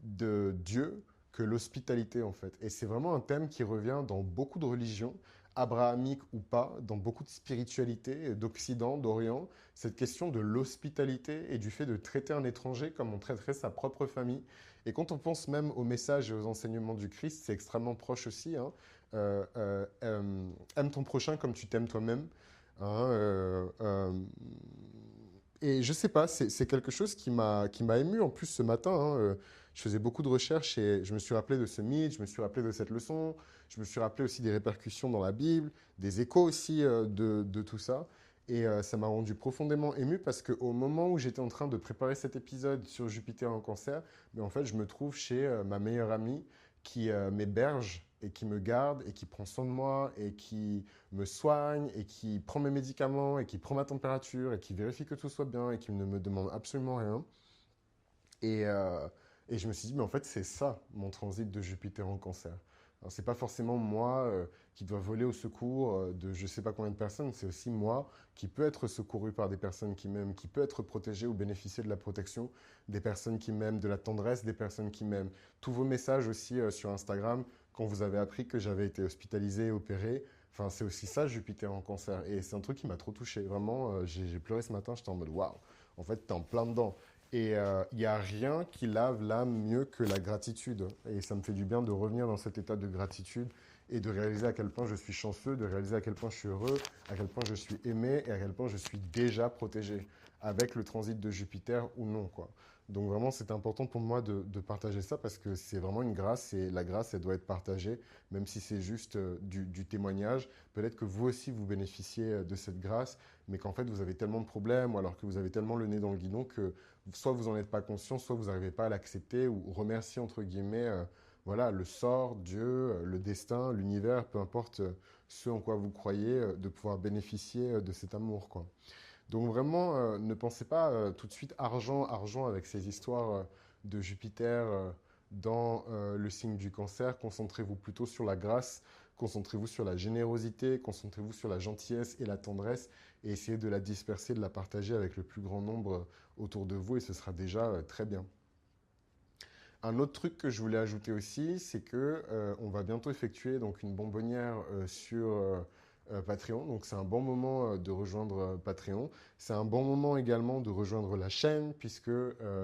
de Dieu que l'hospitalité, en fait. Et c'est vraiment un thème qui revient dans beaucoup de religions, abrahamiques ou pas, dans beaucoup de spiritualités d'Occident, d'Orient, cette question de l'hospitalité et du fait de traiter un étranger comme on traiterait sa propre famille. Et quand on pense même aux messages et aux enseignements du Christ, c'est extrêmement proche aussi. Hein. Aime ton prochain comme tu t'aimes toi-même. Hein, et je sais pas, c'est quelque chose qui m'a ému en plus ce matin. Hein, je faisais beaucoup de recherches et je me suis rappelé de ce mythe, je me suis rappelé de cette leçon, je me suis rappelé aussi des répercussions dans la Bible, des échos aussi de tout ça. Et ça m'a rendu profondément ému parce qu'au moment où j'étais en train de préparer cet épisode sur Jupiter en cancer, mais en fait, je me trouve chez ma meilleure amie qui m'héberge et qui me garde et qui prend soin de moi et qui me soigne et qui prend mes médicaments et qui prend ma température et qui vérifie que tout soit bien et qui ne me demande absolument rien. Et, euh, et je me suis dit, mais en fait, c'est ça, mon transit de Jupiter en cancer. Alors, c'est pas forcément moi qui dois voler au secours de je sais pas combien de personnes, c'est aussi moi qui peut être secouru par des personnes qui m'aiment, qui peut être protégé ou bénéficier de la protection des personnes qui m'aiment, de la tendresse des personnes qui m'aiment. Tous vos messages aussi sur Instagram, quand vous avez appris que j'avais été hospitalisé, opéré, enfin, c'est aussi ça, Jupiter en cancer. Et c'est un truc qui m'a trop touché. Vraiment, j'ai pleuré ce matin, j'étais en mode waouh, en fait, t'es en plein dedans. Et il n'y a rien qui lave l'âme mieux que la gratitude. Et ça me fait du bien de revenir dans cet état de gratitude et de réaliser à quel point je suis chanceux, de réaliser à quel point je suis heureux, à quel point je suis aimé et à quel point je suis déjà protégé avec le transit de Jupiter ou non, quoi. Donc vraiment, c'est important pour moi de partager ça parce que c'est vraiment une grâce et la grâce, elle doit être partagée, même si c'est juste du témoignage. Peut-être que vous aussi, vous bénéficiez de cette grâce, mais qu'en fait, vous avez tellement de problèmes ou alors que vous avez tellement le nez dans le guidon que soit vous n'en êtes pas conscient, soit vous n'arrivez pas à l'accepter ou remercier, entre guillemets, voilà, le sort, Dieu, le destin, l'univers, peu importe ce en quoi vous croyez, de pouvoir bénéficier de cet amour, quoi. Donc vraiment, ne pensez pas tout de suite argent, argent avec ces histoires de Jupiter dans le signe du cancer. Concentrez-vous plutôt sur la grâce, concentrez-vous sur la générosité, concentrez-vous sur la gentillesse et la tendresse et essayez de la disperser, de la partager avec le plus grand nombre autour de vous et ce sera déjà très bien. Un autre truc que je voulais ajouter aussi, c'est que on va bientôt effectuer donc une bonbonnière sur Patreon. Donc c'est un bon moment de rejoindre Patreon. C'est un bon moment également de rejoindre la chaîne puisque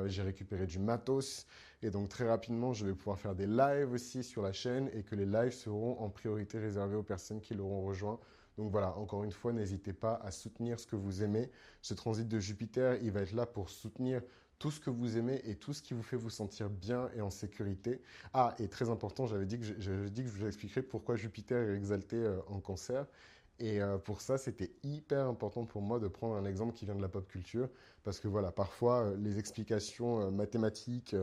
j'ai récupéré du matos et donc très rapidement je vais pouvoir faire des lives aussi sur la chaîne et que les lives seront en priorité réservés aux personnes qui l'auront rejoint. Donc voilà, encore une fois, n'hésitez pas à soutenir ce que vous aimez. Ce transit de Jupiter, il va être là pour soutenir tout ce que vous aimez et tout ce qui vous fait vous sentir bien et en sécurité. Ah, et très important, j'avais dit que je vous expliquerais pourquoi Jupiter est exalté en cancer. Et pour ça, c'était hyper important pour moi de prendre un exemple qui vient de la pop culture, parce que voilà, parfois, les explications mathématiques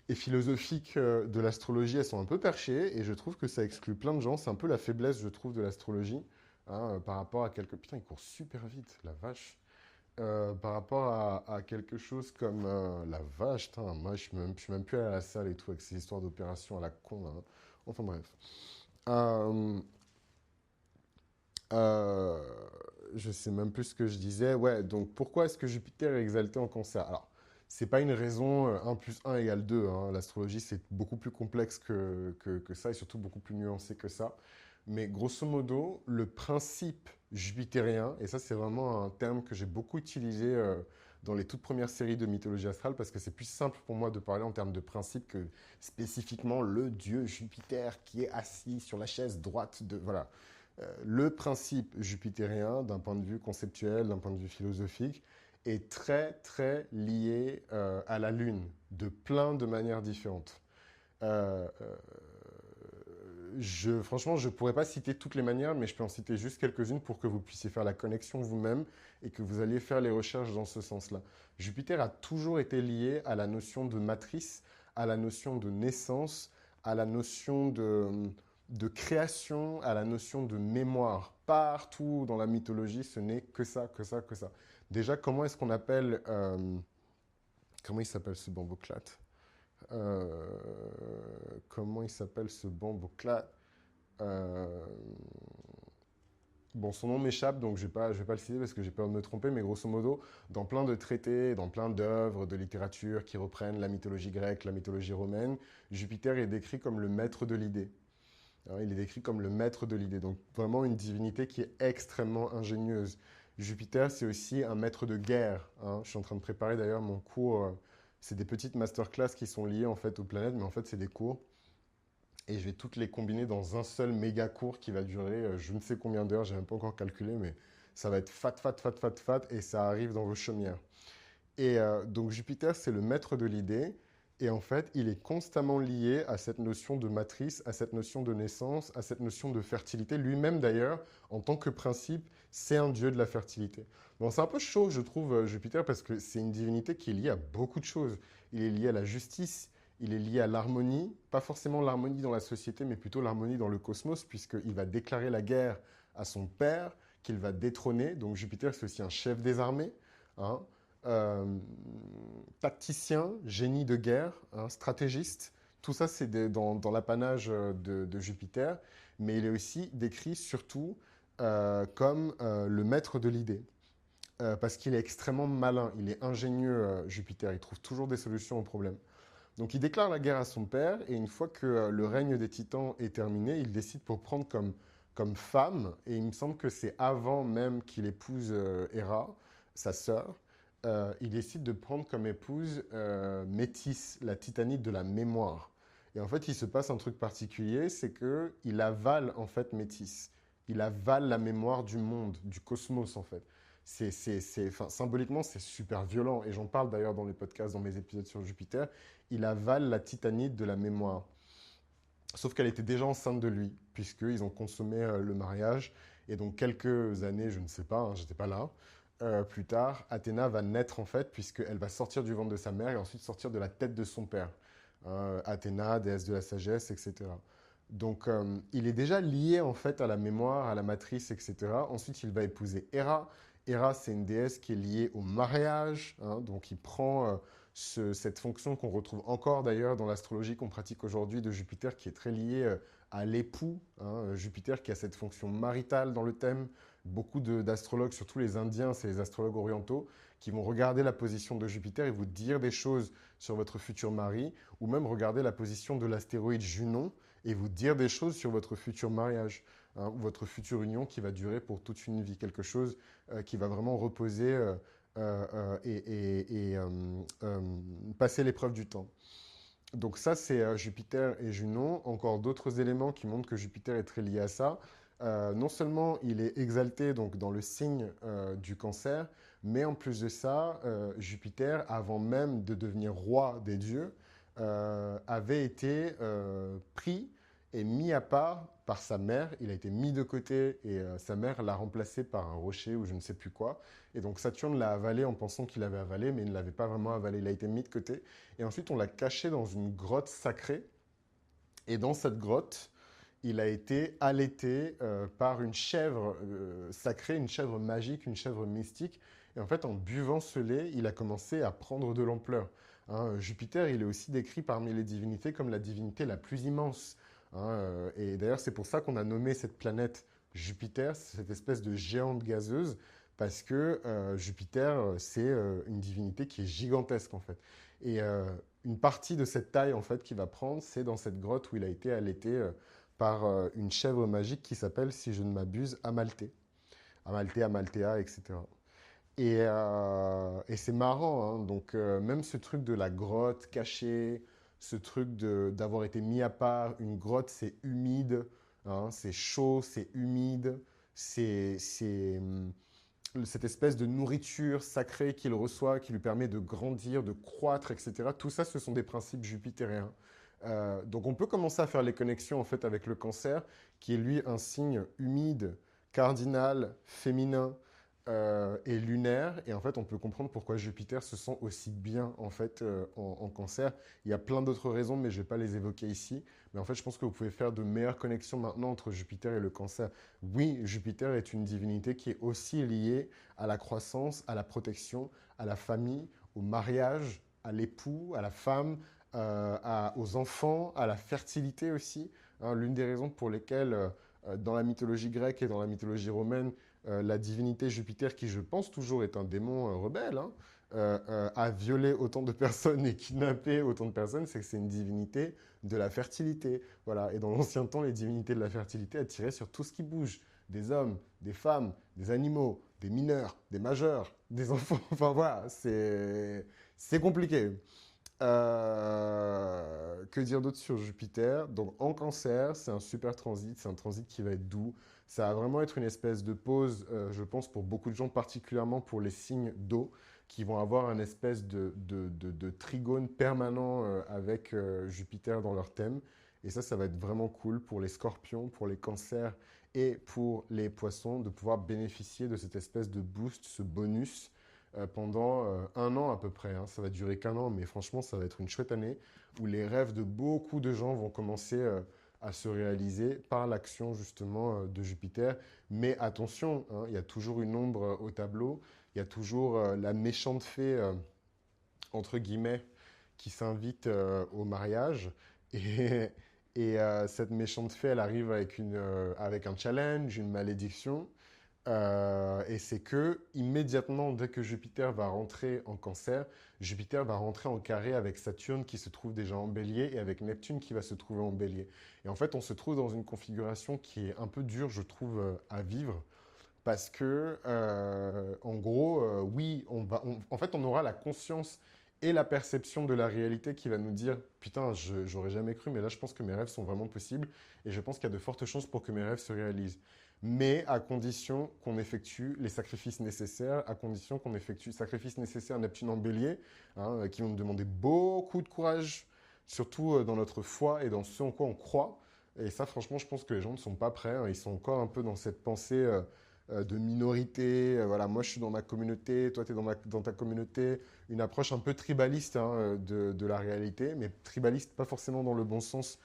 et philosophiques de l'astrologie, elles sont un peu perchées, et je trouve que ça exclut plein de gens. C'est un peu la faiblesse, je trouve, de l'astrologie, hein, par rapport à quelques... Putain, il court super vite, la vache. Par rapport à quelque chose comme la vache, tain, moi je suis même plus allé à la salle et tout avec ces histoires d'opérations à la con là, hein. Enfin bref. Euh, euh, je sais même plus ce que je disais. Ouais, donc pourquoi est-ce que Jupiter est exalté en cancer? Alors, c'est pas une raison 1 plus 1 égale 2, hein. L'astrologie, c'est beaucoup plus complexe que ça et surtout beaucoup plus nuancé que ça. Mais grosso modo, le principe jupitérien, et ça c'est vraiment un terme que j'ai beaucoup utilisé dans les toutes premières séries de mythologie astrale parce que c'est plus simple pour moi de parler en termes de principe que spécifiquement le dieu Jupiter qui est assis sur la chaise droite de... Voilà. Le principe jupitérien, d'un point de vue conceptuel, d'un point de vue philosophique, est très très lié à la Lune, de plein de manières différentes. Euh, euh, franchement, je ne pourrais pas citer toutes les manières, mais je peux en citer juste quelques-unes pour que vous puissiez faire la connexion vous-même et que vous alliez faire les recherches dans ce sens-là. Jupiter a toujours été lié à la notion de matrice, à la notion de naissance, à la notion de création, à la notion de mémoire. Partout dans la mythologie, ce n'est que ça, que ça, que ça. Déjà, comment est-ce qu'on appelle... comment il s'appelle ce bamboclate? Comment il s'appelle ce bamboclate? Euh, Bon, son nom m'échappe, donc je vais pas le citer parce que j'ai peur de me tromper, mais grosso modo, dans plein de traités, dans plein d'œuvres de littérature qui reprennent la mythologie grecque, la mythologie romaine, Jupiter est décrit comme le maître de l'idée. Hein, il est décrit comme le maître de l'idée, donc vraiment une divinité qui est extrêmement ingénieuse. Jupiter, c'est aussi un maître de guerre, hein. Je suis en train de préparer d'ailleurs mon cours, c'est des petites masterclass qui sont liées en fait aux planètes, mais en fait c'est des cours et je vais toutes les combiner dans un seul méga cours qui va durer je ne sais combien d'heures, j'ai même pas encore calculé, mais ça va être fat, fat, fat, fat, fat, et ça arrive dans vos chaumières. Et donc Jupiter, c'est le maître de l'idée, et en fait, il est constamment lié à cette notion de matrice, à cette notion de naissance, à cette notion de fertilité. Lui-même, d'ailleurs, en tant que principe, c'est un dieu de la fertilité. Bon, c'est un peu chaud, je trouve, Jupiter, parce que c'est une divinité qui est liée à beaucoup de choses. Il est lié à la justice, il est lié à l'harmonie, pas forcément l'harmonie dans la société, mais plutôt l'harmonie dans le cosmos, puisqu'il va déclarer la guerre à son père, qu'il va détrôner. Donc Jupiter, c'est aussi un chef des armées, hein. Euh, Tacticien, génie de guerre, hein, stratégiste. Tout ça, c'est dans l'apanage de Jupiter, mais il est aussi décrit surtout comme le maître de l'idée. Parce qu'il est extrêmement malin, il est ingénieux, Jupiter, il trouve toujours des solutions aux problèmes. Donc il déclare la guerre à son père, et une fois que le règne des titans est terminé, il décide pour prendre comme femme, et il me semble que c'est avant même qu'il épouse Héra, sa sœur, il décide de prendre comme épouse Métis, la titanide de la mémoire. Et en fait, il se passe un truc particulier, c'est que il avale en fait Métis. Il avale la mémoire du monde, du cosmos en fait. Enfin, symboliquement, c'est super violent. Et j'en parle d'ailleurs dans les podcasts, dans mes épisodes sur Jupiter. Il avale la titanide de la mémoire. Sauf qu'elle était déjà enceinte de lui, puisqu'ils ont consommé le mariage. Et donc, quelques années, je ne sais pas, hein, j'étais pas là, plus tard, Athéna va naître en fait, puisqu'elle va sortir du ventre de sa mère et ensuite sortir de la tête de son père. Athéna, déesse de la sagesse, etc. Donc, il est déjà lié en fait à la mémoire, à la matrice, etc. Ensuite, il va épouser Héra. Héra, c'est une déesse qui est liée au mariage, hein, donc il prend cette fonction qu'on retrouve encore d'ailleurs dans l'astrologie qu'on pratique aujourd'hui de Jupiter, qui est très liée à l'époux, hein, Jupiter qui a cette fonction maritale dans le thème. Beaucoup d'astrologues, surtout les Indiens, c'est les astrologues orientaux, qui vont regarder la position de Jupiter et vous dire des choses sur votre futur mari, ou même regarder la position de l'astéroïde Junon et vous dire des choses sur votre futur mariage, hein, ou votre future union qui va durer pour toute une vie, quelque chose qui va vraiment reposer et passer l'épreuve du temps. Donc ça, c'est Jupiter et Junon. Encore d'autres éléments qui montrent que Jupiter est très lié à ça. Non seulement il est exalté donc, dans le signe du cancer, mais en plus de ça, Jupiter, avant même de devenir roi des dieux, avait été pris et mis à part par sa mère. Il a été mis de côté et sa mère l'a remplacé par un rocher ou je ne sais plus quoi. Et donc Saturne l'a avalé en pensant qu'il avait avalé, mais il ne l'avait pas vraiment avalé. Il a été mis de côté. Et ensuite, on l'a caché dans une grotte sacrée. Et dans cette grotte, il a été allaité par une chèvre sacrée, une chèvre magique, une chèvre mystique. Et en fait, en buvant ce lait, il a commencé à prendre de l'ampleur. Hein, Jupiter, il est aussi décrit parmi les divinités comme la divinité la plus immense. Hein, et d'ailleurs, c'est pour ça qu'on a nommé cette planète Jupiter, cette espèce de géante gazeuse, parce que Jupiter, c'est une divinité qui est gigantesque en fait. Et une partie de cette taille en fait qu'il va prendre, c'est dans cette grotte où il a été allaité par une chèvre magique qui s'appelle, si je ne m'abuse, Amalthée. Amalthée, Amalthea, etc. Et c'est marrant, hein, donc même ce truc de la grotte cachée, ce truc d'avoir été mis à part, une grotte c'est humide, hein, c'est chaud, c'est humide, c'est cette espèce de nourriture sacrée qu'il reçoit, qui lui permet de grandir, de croître, etc. Tout ça, ce sont des principes jupitériens. Donc on peut commencer à faire les connexions en fait avec le cancer, qui est lui un signe humide, cardinal, féminin et lunaire. Et en fait, on peut comprendre pourquoi Jupiter se sent aussi bien en fait en cancer. Il y a plein d'autres raisons, mais je ne vais pas les évoquer ici. Mais en fait, je pense que vous pouvez faire de meilleures connexions maintenant entre Jupiter et le cancer. Oui, Jupiter est une divinité qui est aussi liée à la croissance, à la protection, à la famille, au mariage, à l'époux, à la femme, aux enfants, à la fertilité aussi. Hein, l'une des raisons pour lesquelles, dans la mythologie grecque et dans la mythologie romaine, la divinité Jupiter, qui je pense toujours est un démon rebelle, hein, a violé autant de personnes et kidnappé autant de personnes, c'est que c'est une divinité de la fertilité. Voilà. Et dans l'ancien temps, les divinités de la fertilité attiraient sur tout ce qui bouge. Des hommes, des femmes, des animaux, des mineurs, des majeurs, des enfants. Enfin voilà, c'est compliqué. Que dire d'autre sur Jupiter? Donc en cancer, c'est un super transit, c'est un transit qui va être doux. Ça va vraiment être une espèce de pause, je pense, pour beaucoup de gens, particulièrement pour les signes d'eau, qui vont avoir un espèce de trigone permanent avec Jupiter dans leur thème. Et ça va être vraiment cool pour les scorpions, pour les cancers et pour les poissons, de pouvoir bénéficier de cette espèce de boost, ce bonus pendant un an à peu près. Hein. Ça va durer qu'un an, mais franchement, ça va être une chouette année où les rêves de beaucoup de gens vont commencer à se réaliser par l'action justement de Jupiter. Mais attention, hein, il y a toujours une ombre au tableau, il y a toujours la méchante fée, entre guillemets, qui s'invite au mariage. Et, et cette méchante fée, elle arrive avec un challenge, une malédiction. Et c'est que immédiatement, dès que Jupiter va rentrer en cancer, Jupiter va rentrer en carré avec Saturne qui se trouve déjà en bélier et avec Neptune qui va se trouver en bélier. Et en fait, on se trouve dans une configuration qui est un peu dure, je trouve, à vivre. Parce que, en gros, oui, en fait, on aura la conscience et la perception de la réalité qui va nous dire, putain, j'aurais jamais cru, mais là, je pense que mes rêves sont vraiment possibles et je pense qu'il y a de fortes chances pour que mes rêves se réalisent. Mais à condition qu'on effectue les sacrifices nécessaires, à condition qu'on effectue les sacrifices nécessaires Neptune en bélier, hein, qui vont nous demander beaucoup de courage, surtout dans notre foi et dans ce en quoi on croit. Et ça, franchement, je pense que les gens ne sont pas prêts. Hein. Ils sont encore un peu dans cette pensée de minorité. Voilà, moi je suis dans ma communauté, toi tu es dans ta communauté. Une approche un peu tribaliste hein, de la réalité, mais tribaliste pas forcément dans le bon sens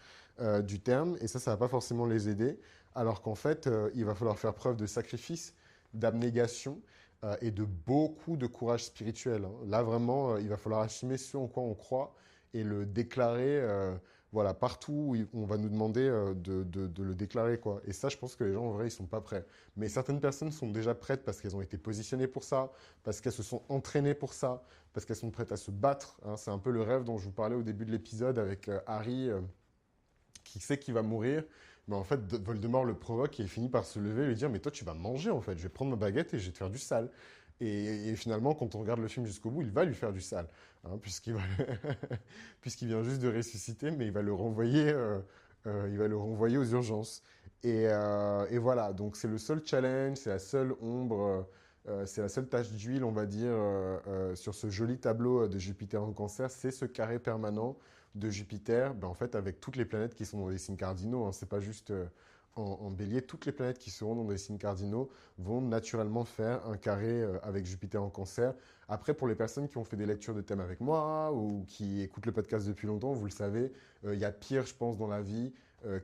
du terme. Et ça va pas forcément les aider. Alors qu'en fait, il va falloir faire preuve de sacrifice, d'abnégation et de beaucoup de courage spirituel, hein. Là, vraiment, il va falloir assumer ce en quoi on croit et le déclarer, voilà, partout où on va nous demander de le déclarer, quoi. Et ça, je pense que les gens, en vrai, ils sont pas prêts. Mais certaines personnes sont déjà prêtes parce qu'elles ont été positionnées pour ça, parce qu'elles se sont entraînées pour ça, parce qu'elles sont prêtes à se battre, hein. C'est un peu le rêve dont je vous parlais au début de l'épisode avec Harry qui sait qu'il va mourir. Mais en fait, Voldemort le provoque et il finit par se lever et lui dire mais toi, tu vas manger, en fait. Je vais prendre ma baguette et je vais te faire du sale. Et finalement, quand on regarde le film jusqu'au bout, il va lui faire du sale, hein, puisqu'il vient juste de ressusciter, mais il va le renvoyer aux urgences. Et voilà, donc c'est le seul challenge, c'est la seule ombre, c'est la seule tache d'huile, on va dire, sur ce joli tableau de Jupiter en Cancer, c'est ce carré permanent de Jupiter, ben, en fait, avec toutes les planètes qui sont dans des signes cardinaux, hein, c'est pas juste en bélier, toutes les planètes qui seront dans des signes cardinaux vont naturellement faire un carré avec Jupiter en Cancer. Après, pour les personnes qui ont fait des lectures de thèmes avec moi ou qui écoutent le podcast depuis longtemps, vous le savez, il y a pire, je pense, dans la vie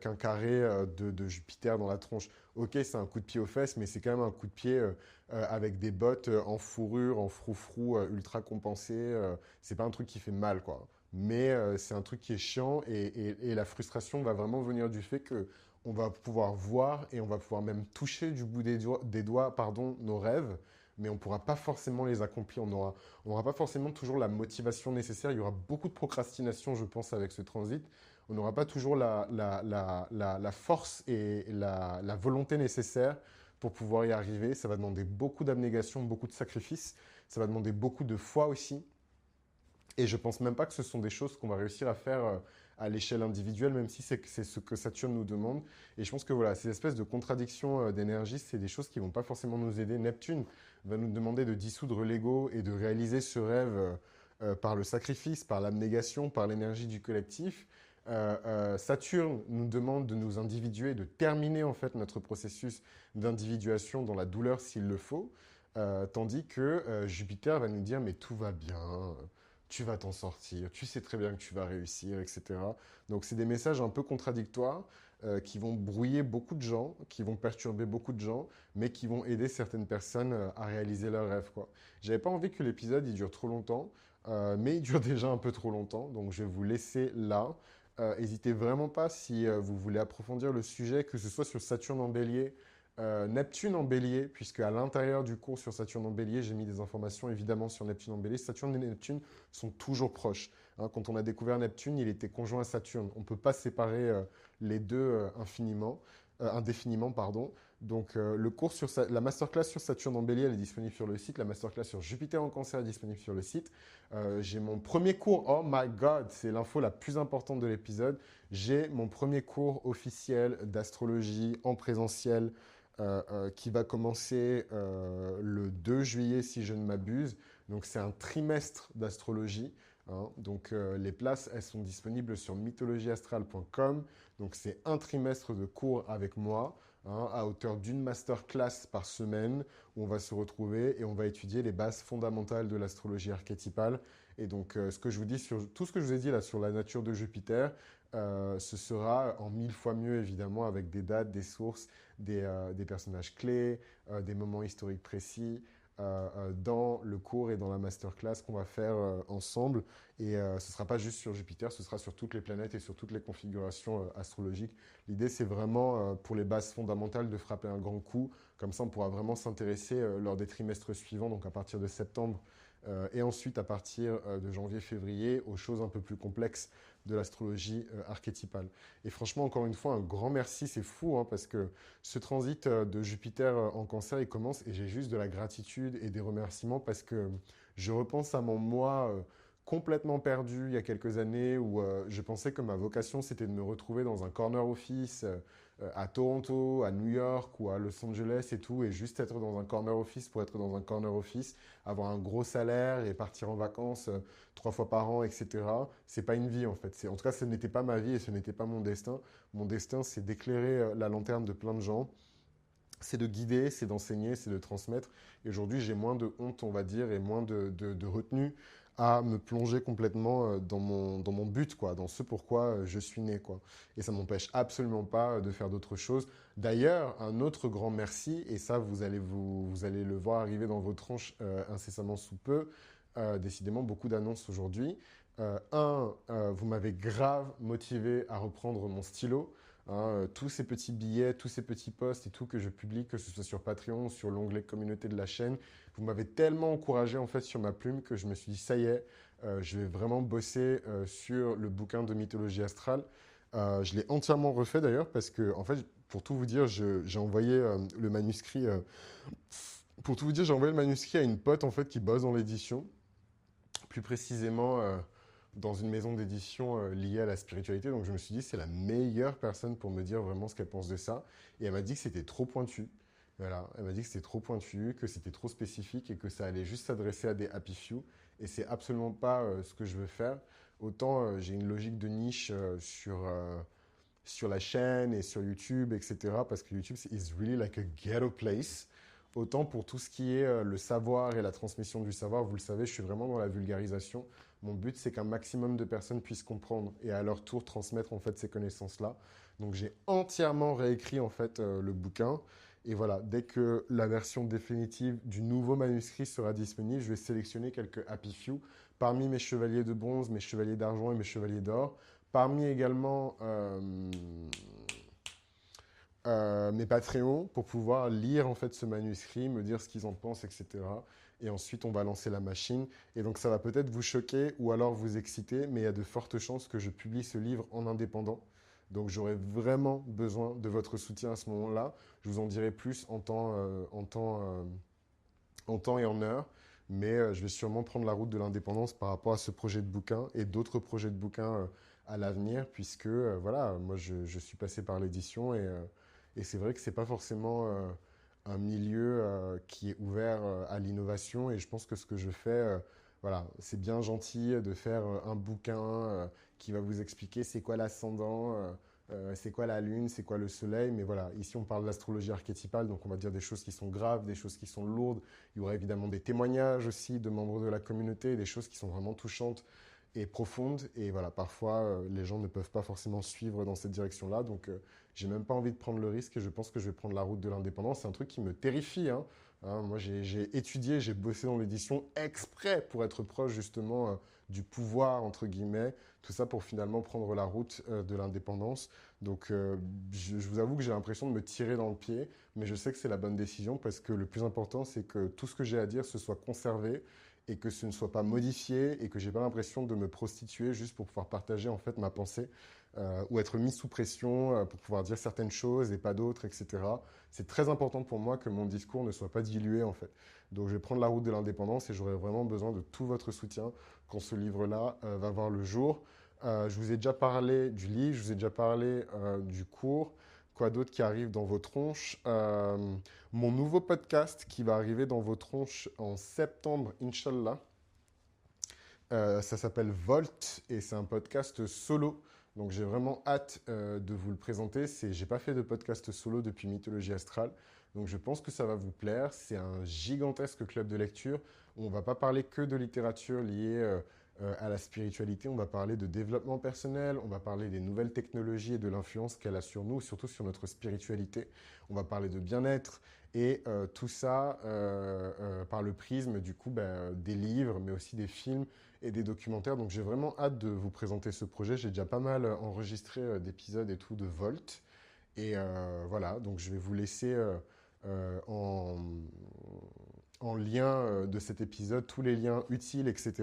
qu'un carré de Jupiter dans la tronche. Ok, c'est un coup de pied aux fesses, mais c'est quand même un coup de pied avec des bottes en fourrure, en froufrou, ultra compensé. C'est pas un truc qui fait mal, quoi. Mais c'est un truc qui est chiant et la frustration va vraiment venir du fait que on va pouvoir voir et on va pouvoir même toucher du bout des doigts pardon, nos rêves, mais on ne pourra pas forcément les accomplir. On n'aura pas forcément toujours la motivation nécessaire. Il y aura beaucoup de procrastination, je pense, avec ce transit. On n'aura pas toujours la force et la volonté nécessaire pour pouvoir y arriver. Ça va demander beaucoup d'abnégation, beaucoup de sacrifices. Ça va demander beaucoup de foi aussi. Et je pense même pas que ce sont des choses qu'on va réussir à faire à l'échelle individuelle, même si c'est ce que Saturne nous demande. Et je pense que voilà, ces espèces de contradictions d'énergie, c'est des choses qui vont pas forcément nous aider. Neptune va nous demander de dissoudre l'ego et de réaliser ce rêve par le sacrifice, par l'abnégation, par l'énergie du collectif. Saturne nous demande de nous individuer, de terminer en fait notre processus d'individuation dans la douleur s'il le faut, tandis que Jupiter va nous dire mais tout va bien, tu vas t'en sortir, tu sais très bien que tu vas réussir, etc. Donc c'est des messages un peu contradictoires qui vont brouiller beaucoup de gens, qui vont perturber beaucoup de gens, mais qui vont aider certaines personnes à réaliser leurs rêves, quoi. J'avais pas envie que l'épisode il dure trop longtemps, mais il dure déjà un peu trop longtemps, donc je vais vous laisser là. N'hésitez vraiment pas si vous voulez approfondir le sujet, que ce soit sur Saturne en bélier, Neptune en bélier, puisque à l'intérieur du cours sur Saturne en bélier, j'ai mis des informations évidemment sur Neptune en bélier. Saturne et Neptune sont toujours proches, hein. Quand on a découvert Neptune, il était conjoint à Saturne. On ne peut pas séparer les deux indéfiniment, pardon. Donc le cours sur la masterclass sur Saturne en bélier, elle est disponible sur le site. La masterclass sur Jupiter en cancer est disponible sur le site. J'ai mon premier cours, oh my god, c'est l'info la plus importante de l'épisode. J'ai mon premier cours officiel d'astrologie en présentiel qui va commencer le 2 juillet si je ne m'abuse. Donc c'est un trimestre d'astrologie, hein. Donc les places, elles sont disponibles sur mythologieastrale.com. Donc c'est un trimestre de cours avec moi, hein, à hauteur d'une masterclass par semaine, où on va se retrouver et on va étudier les bases fondamentales de l'astrologie archétypale. Et donc ce que je vous dis sur tout ce que je vous ai dit là sur la nature de Jupiter, ce sera en 1000 fois mieux évidemment avec des dates, des sources, des personnages clés, des moments historiques précis dans le cours et dans la masterclass qu'on va faire ensemble. Et ce ne sera pas juste sur Jupiter, ce sera sur toutes les planètes et sur toutes les configurations astrologiques. L'idée, c'est vraiment pour les bases fondamentales de frapper un grand coup. Comme ça, on pourra vraiment s'intéresser lors des trimestres suivants, donc à partir de septembre et ensuite à partir de janvier-février aux choses un peu plus complexes de l'astrologie archétypale. Et franchement, encore une fois, un grand merci, c'est fou, hein, parce que ce transit de Jupiter en cancer, il commence et j'ai juste de la gratitude et des remerciements parce que je repense à mon moi complètement perdu il y a quelques années où je pensais que ma vocation c'était de me retrouver dans un corner office à Toronto, à New York ou à Los Angeles et tout, et juste être dans un corner office pour être dans un corner office, avoir un gros salaire et partir en vacances 3 fois par an, etc. C'est pas une vie en fait. En tout cas, ce n'était pas ma vie et ce n'était pas mon destin. Mon destin, c'est d'éclairer la lanterne de plein de gens c'est de guider, c'est d'enseigner, c'est de transmettre. Et aujourd'hui, j'ai moins de honte, on va dire, et moins de retenue à me plonger complètement dans mon but, quoi, dans ce pourquoi je suis né, quoi. Et ça m'empêche absolument pas de faire d'autres choses. D'ailleurs, un autre grand merci, et ça, vous allez le voir arriver dans vos tranches incessamment sous peu. Décidément, beaucoup d'annonces aujourd'hui. Vous m'avez grave motivé à reprendre mon stylo. Hein, tous ces petits billets, tous ces petits posts et tout que je publie, que ce soit sur Patreon ou sur l'onglet communauté de la chaîne, vous m'avez tellement encouragé en fait sur ma plume que je me suis dit ça y est, je vais vraiment bosser sur le bouquin de mythologie astrale. Je l'ai entièrement refait d'ailleurs parce que en fait, pour tout vous dire, j'ai envoyé le manuscrit. Pour tout vous dire, j'ai envoyé le manuscrit à une pote en fait qui bosse dans l'édition, plus précisément dans une maison d'édition liée à la spiritualité. Donc je me suis dit, c'est la meilleure personne pour me dire vraiment ce qu'elle pense de ça. Et elle m'a dit que c'était trop pointu. Voilà, elle m'a dit que c'était trop pointu, que c'était trop spécifique et que ça allait juste s'adresser à des happy few. Et c'est absolument pas ce que je veux faire. Autant j'ai une logique de niche sur la chaîne et sur YouTube, etc. Parce que YouTube, is really like a ghetto place. Autant pour tout ce qui est le savoir et la transmission du savoir, vous le savez, je suis vraiment dans la vulgarisation. Mon but, c'est qu'un maximum de personnes puissent comprendre et à leur tour transmettre en fait ces connaissances-là. Donc j'ai entièrement réécrit en fait le bouquin. Et voilà, dès que la version définitive du nouveau manuscrit sera disponible, je vais sélectionner quelques happy few parmi mes chevaliers de bronze, mes chevaliers d'argent et mes chevaliers d'or. Parmi également mes Patreons pour pouvoir lire en fait ce manuscrit, me dire ce qu'ils en pensent, etc. Et ensuite, on va lancer la machine. Et donc, ça va peut-être vous choquer ou alors vous exciter, mais il y a de fortes chances que je publie ce livre en indépendant. Donc, j'aurai vraiment besoin de votre soutien à ce moment-là. Je vous en dirai plus en temps et en heure. Mais je vais sûrement prendre la route de l'indépendance par rapport à ce projet de bouquin et d'autres projets de bouquin à l'avenir, puisque voilà, moi je suis passé par l'édition et c'est vrai que c'est pas forcément un milieu qui est ouvert à l'innovation. Et je pense que ce que je fais, voilà, c'est bien gentil de faire un bouquin qui va vous expliquer c'est quoi l'ascendant. C'est quoi la lune, c'est quoi le soleil, mais voilà, ici on parle d'astrologie archétypale, donc on va dire des choses qui sont graves, des choses qui sont lourdes. Il y aura évidemment des témoignages aussi de membres de la communauté, des choses qui sont vraiment touchantes et profondes. Et voilà, parfois les gens ne peuvent pas forcément suivre dans cette direction-là, donc j'ai même pas envie de prendre le risque et je pense que je vais prendre la route de l'indépendance. C'est un truc qui me terrifie, hein. Moi j'ai étudié, j'ai bossé dans l'édition exprès pour être proche justement du pouvoir, entre guillemets, tout ça pour finalement prendre la route de l'indépendance. Donc je vous avoue que j'ai l'impression de me tirer dans le pied, mais je sais que c'est la bonne décision parce que le plus important, c'est que tout ce que j'ai à dire se soit conservé et que ce ne soit pas modifié et que j'ai pas l'impression de me prostituer juste pour pouvoir partager en fait ma pensée ou être mis sous pression pour pouvoir dire certaines choses et pas d'autres, etc. C'est très important pour moi que mon discours ne soit pas dilué en fait. Donc je vais prendre la route de l'indépendance et j'aurai vraiment besoin de tout votre soutien quand ce livre-là va voir le jour. Je vous ai déjà parlé du livre, je vous ai déjà parlé du cours. Quoi d'autre qui arrive dans vos tronches? Mon nouveau podcast qui va arriver dans vos tronches en septembre, Inch'Allah. Ça s'appelle Volt et c'est un podcast solo. Donc j'ai vraiment hâte de vous le présenter. J'ai pas fait de podcast solo depuis Mythologie Astrale. Donc je pense que ça va vous plaire. C'est un gigantesque club de lecture où on va pas parler que de littérature liée à la spiritualité. On va parler de développement personnel, on va parler des nouvelles technologies et de l'influence qu'elle a sur nous, surtout sur notre spiritualité. On va parler de bien-être et tout ça par le prisme du coup des livres, mais aussi des films et des documentaires. Donc j'ai vraiment hâte de vous présenter ce projet. J'ai déjà pas mal enregistré d'épisodes et tout de Volt. Et voilà, donc je vais vous laisser euh, en, en lien de cet épisode tous les liens utiles, etc.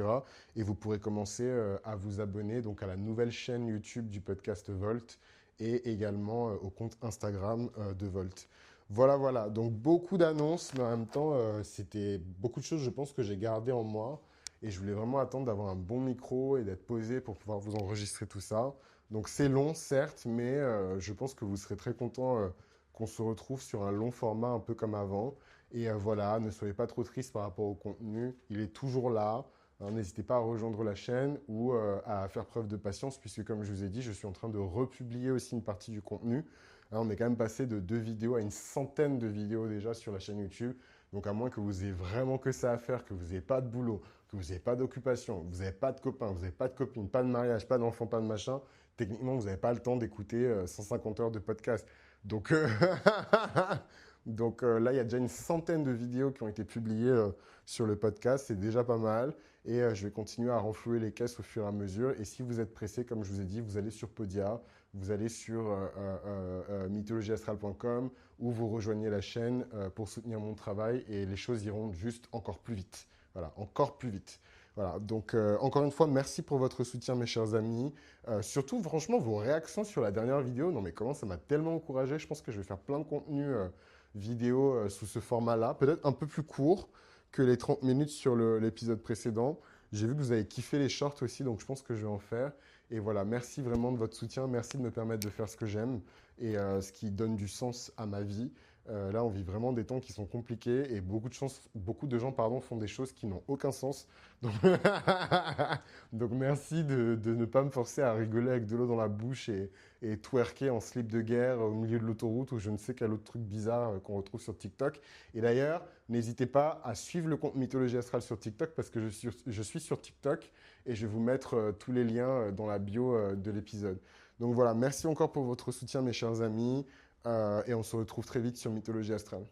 Et vous pourrez commencer à vous abonner donc à la nouvelle chaîne YouTube du podcast Volt et également au compte Instagram de Volt. Voilà, voilà. Donc beaucoup d'annonces, mais en même temps, c'était beaucoup de choses, je pense, que j'ai gardées en moi. Et je voulais vraiment attendre d'avoir un bon micro et d'être posé pour pouvoir vous enregistrer tout ça. Donc c'est long, certes, mais je pense que vous serez très content qu'on se retrouve sur un long format un peu comme avant. Et voilà, ne soyez pas trop triste par rapport au contenu. Il est toujours là. Hein, n'hésitez pas à rejoindre la chaîne ou à faire preuve de patience, puisque comme je vous ai dit, je suis en train de republier aussi une partie du contenu. Hein, on est quand même passé de 2 vidéos à une centaine de vidéos déjà sur la chaîne YouTube. Donc à moins que vous ayez vraiment que ça à faire, que vous n'ayez pas de boulot, que vous n'ayez pas d'occupation, vous n'avez pas de copains, vous n'avez pas de copine, pas de mariage, pas d'enfant, pas de machin, techniquement, vous n'avez pas le temps d'écouter 150 heures de podcast. Donc, là, il y a déjà une centaine de vidéos qui ont été publiées sur le podcast. C'est déjà pas mal. Et je vais continuer à renflouer les caisses au fur et à mesure. Et si vous êtes pressé, comme je vous ai dit, vous allez sur Podia, vous allez sur mythologieastrale.com ou vous rejoignez la chaîne pour soutenir mon travail et les choses iront juste encore plus vite. Voilà, encore plus vite. Voilà, donc encore une fois, merci pour votre soutien, mes chers amis. Surtout, franchement, vos réactions sur la dernière vidéo, non mais comment ça m'a tellement encouragé. Je pense que je vais faire plein de contenus vidéo sous ce format-là, peut-être un peu plus court que les 30 minutes sur l'épisode précédent. J'ai vu que vous avez kiffé les shorts aussi, donc je pense que je vais en faire. Et voilà, merci vraiment de votre soutien, merci de me permettre de faire ce que j'aime et ce qui donne du sens à ma vie. Là, on vit vraiment des temps qui sont compliqués et beaucoup de gens font des choses qui n'ont aucun sens. Donc, donc merci de ne pas me forcer à rigoler avec de l'eau dans la bouche et twerker en slip de guerre au milieu de l'autoroute ou je ne sais quel autre truc bizarre qu'on retrouve sur TikTok. Et d'ailleurs, n'hésitez pas à suivre le compte Mythologie Astrale sur TikTok parce que je suis sur TikTok et je vais vous mettre tous les liens dans la bio de l'épisode. Donc voilà, merci encore pour votre soutien mes chers amis et on se retrouve très vite sur Mythologie Astrale.